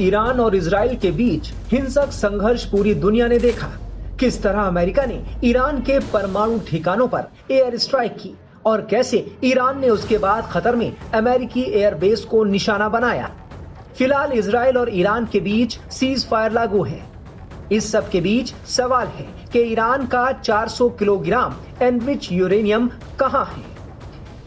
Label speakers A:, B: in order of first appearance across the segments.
A: Iran और Israel के बीच हिंसक संघर्ष पूरी दुनिया ने देखा। किस तरह अमेरिका ने ईरान के परमाणु ठिकानों पर एयर स्ट्राइक की और कैसे ईरान ने उसके बाद कतर में अमेरिकी एयरबेस को निशाना बनाया। फिलहाल इजराइल और ईरान के बीच सीज फायर लागू है। इस सब के बीच सवाल है कि ईरान का 400 किलोग्राम एनरिच यूरेनियम कहां है।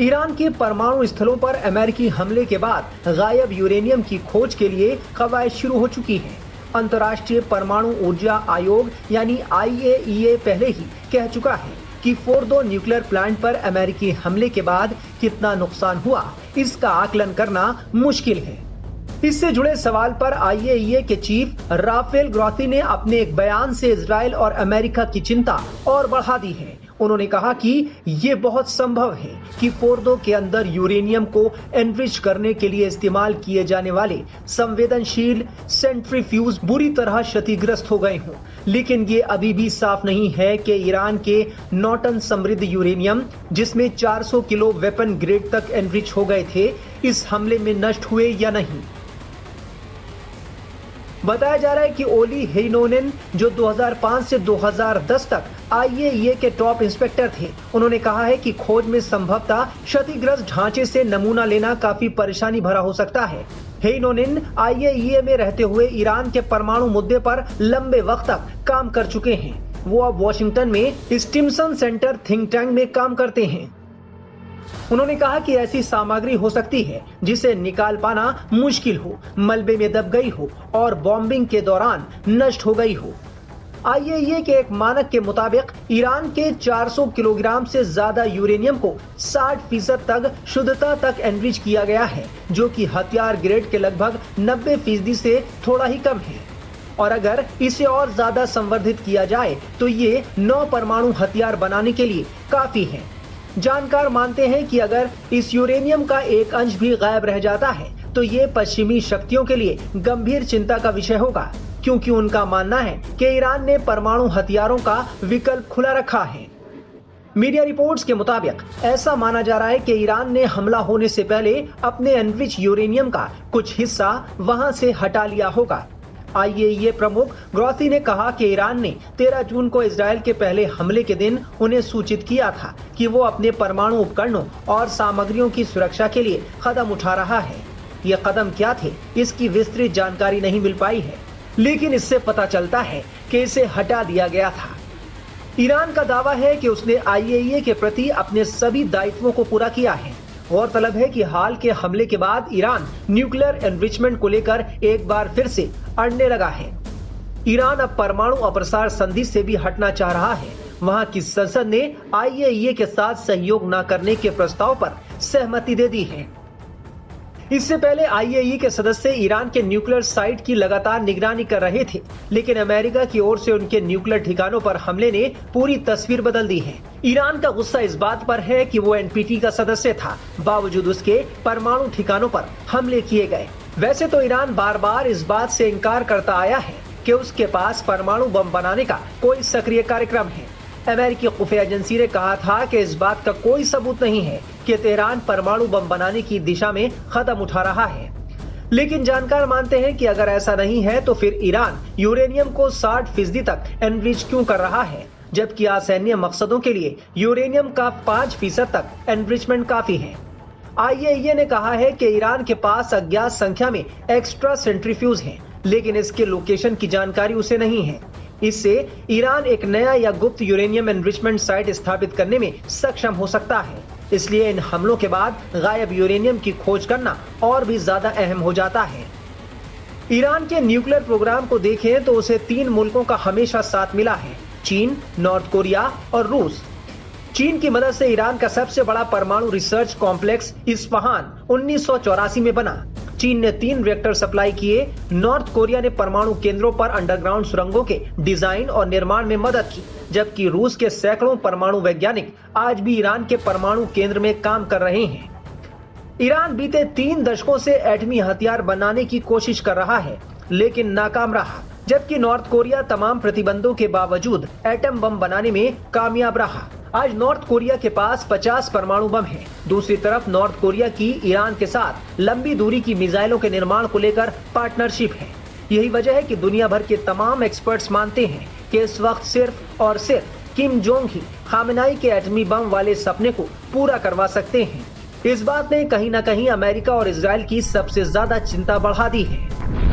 A: ईरान के परमाणु स्थलों पर अमेरिकी हमले के बाद गायब यूरेनियम की खोज के लिए कवायद शुरू हो चुकी है। अंतर्राष्ट्रीय परमाणु ऊर्जा आयोग यानी IAEA पहले ही कह चुका है कि फोर्दो न्यूक्लियर प्लांट पर अमेरिकी हमले के बाद कितना नुकसान हुआ, इसका आकलन करना मुश्किल है। इससे जुड़े सवाल पर IAEA के चीफ राफेल ग्रोसी ने अपने एक बयान से इजराइल और अमेरिका की चिंता और बढ़ा दी है। उन्होंने कहा कि ये बहुत संभव है कि फोर्दो के अंदर यूरेनियम को एनरिच करने के लिए इस्तेमाल किए जाने वाले संवेदनशील सेंट्रीफ्यूज बुरी तरह क्षतिग्रस्त हो गए हों, लेकिन ये अभी भी साफ नहीं है कि ईरान के नॉटन समृद्ध यूरेनियम, जिसमें 400 किलो वेपन ग्रेड तक एनरिच हो गए थे, इस हमले में नष्ट हुए या नहीं। बताया जा रहा है कि ओली हेइनोनेन, जो 2005 से 2010 तक IAEA के टॉप इंस्पेक्टर थे, उन्होंने कहा है कि खोज में संभवतः क्षतिग्रस्त ढांचे से नमूना लेना काफी परेशानी भरा हो सकता है। हेइनोनेन IAEA में रहते हुए ईरान के परमाणु मुद्दे पर लंबे वक्त तक काम कर चुके हैं। वो अब वॉशिंगटन में स्टिम्सन सेंटर थिंक टैंक में काम करते हैं। उन्होंने कहा कि ऐसी सामग्री हो सकती है जिसे निकाल पाना मुश्किल हो, मलबे में दब गई हो और बॉम्बिंग के दौरान नष्ट हो गई हो। IAEA के एक मानक के मुताबिक ईरान के 400 किलोग्राम से ज्यादा यूरेनियम को 60% तक शुद्धता तक एनरिच किया गया है, जो कि हथियार ग्रेड के लगभग 90% से थोड़ा ही कम है। और अगर इसे और ज्यादा संवर्धित किया जाए तो ये 9 परमाणु हथियार बनाने के लिए काफी है। जानकार मानते हैं कि अगर इस यूरेनियम का एक अंश भी गायब रह जाता है तो ये पश्चिमी शक्तियों के लिए गंभीर चिंता का विषय होगा, क्योंकि उनका मानना है कि ईरान ने परमाणु हथियारों का विकल्प खुला रखा है। मीडिया रिपोर्ट्स के मुताबिक ऐसा माना जा रहा है कि ईरान ने हमला होने से पहले अपने एनरिच यूरेनियम का कुछ हिस्सा वहां से हटा लिया होगा। IAEA प्रमुख ग्रोसी ने कहा कि ईरान ने 13 जून को इजराइल के पहले हमले के दिन उन्हें सूचित किया था कि वो अपने परमाणु उपकरणों और सामग्रियों की सुरक्षा के लिए कदम उठा रहा है। ये कदम क्या थे, इसकी विस्तृत जानकारी नहीं मिल पाई है, लेकिन इससे पता चलता है कि इसे हटा दिया गया था। ईरान का दावा है कि उसने IAEA के प्रति अपने सभी दायित्वों को पूरा किया है। गौरतलब है कि हाल के हमले के बाद ईरान न्यूक्लियर एनरिचमेंट को लेकर एक बार फिर से अड़ने लगा है। ईरान अब परमाणु अप्रसार संधि से भी हटना चाह रहा है। वहां की संसद ने IAEA के साथ सहयोग न करने के प्रस्ताव पर सहमति दे दी है। इससे पहले IAEA के सदस्य ईरान के न्यूक्लियर साइट की लगातार निगरानी कर रहे थे, लेकिन अमेरिका की ओर से उनके न्यूक्लियर ठिकानों पर हमले ने पूरी तस्वीर बदल दी है। ईरान का गुस्सा इस बात पर है कि वो NPT का सदस्य था, बावजूद उसके परमाणु ठिकानों पर हमले किए गए। वैसे तो ईरान बार बार इस बात से इनकार करता आया है कि उसके पास परमाणु बम बनाने का कोई सक्रिय कार्यक्रम है। अमेरिकी खुफिया एजेंसी ने कहा था कि इस बात का कोई सबूत नहीं है कि तेहरान परमाणु बम बनाने की दिशा में कदम उठा रहा है। लेकिन जानकार मानते हैं कि अगर ऐसा नहीं है तो फिर ईरान यूरेनियम को 60% तक एनरिच क्यों कर रहा है, जबकि असैन्य मकसदों के लिए यूरेनियम का 5% तक एनरिचमेंट काफी है। IAEA ने कहा है कि ईरान के पास अज्ञात संख्या में एक्स्ट्रा सेंट्रीफ्यूज हैं, लेकिन इसके लोकेशन की जानकारी उसे नहीं है। इससे ईरान एक नया या गुप्त यूरेनियम एनरिचमेंट साइट स्थापित करने में सक्षम हो सकता है। इसलिए इन हमलों के बाद गायब यूरेनियम की खोज करना और भी ज्यादा अहम हो जाता है। ईरान के न्यूक्लियर प्रोग्राम को देखें तो उसे 3 मुल्कों का हमेशा साथ मिला है, चीन, नॉर्थ कोरिया और रूस। चीन की मदद से ईरान का सबसे बड़ा परमाणु रिसर्च कॉम्प्लेक्स इस्फहान 1984 में बना। चीन ने 3 रिएक्टर सप्लाई किए। नॉर्थ कोरिया ने परमाणु केंद्रों पर अंडरग्राउंड सुरंगों के डिजाइन और निर्माण में मदद की, जबकि रूस के सैकड़ों परमाणु वैज्ञानिक आज भी ईरान के परमाणु केंद्र में काम कर रहे हैं। ईरान बीते 3 दशकों से एटमी हथियार बनाने की कोशिश कर रहा है, लेकिन नाकाम रहा, जबकि नॉर्थ कोरिया तमाम प्रतिबंधों के बावजूद एटम बम बनाने में कामयाब रहा। आज नॉर्थ कोरिया के पास 50 परमाणु बम हैं। दूसरी तरफ नॉर्थ कोरिया की ईरान के साथ लंबी दूरी की मिसाइलों के निर्माण को लेकर पार्टनरशिप है। यही वजह है कि दुनिया भर के तमाम एक्सपर्ट्स मानते हैं कि इस वक्त सिर्फ और सिर्फ किम जोंग ही खामेनेई के एटमी बम वाले सपने को पूरा करवा सकते हैं। इस बात ने कहीं ना कहीं अमेरिका और इजराइल की सबसे ज्यादा चिंता बढ़ा दी है।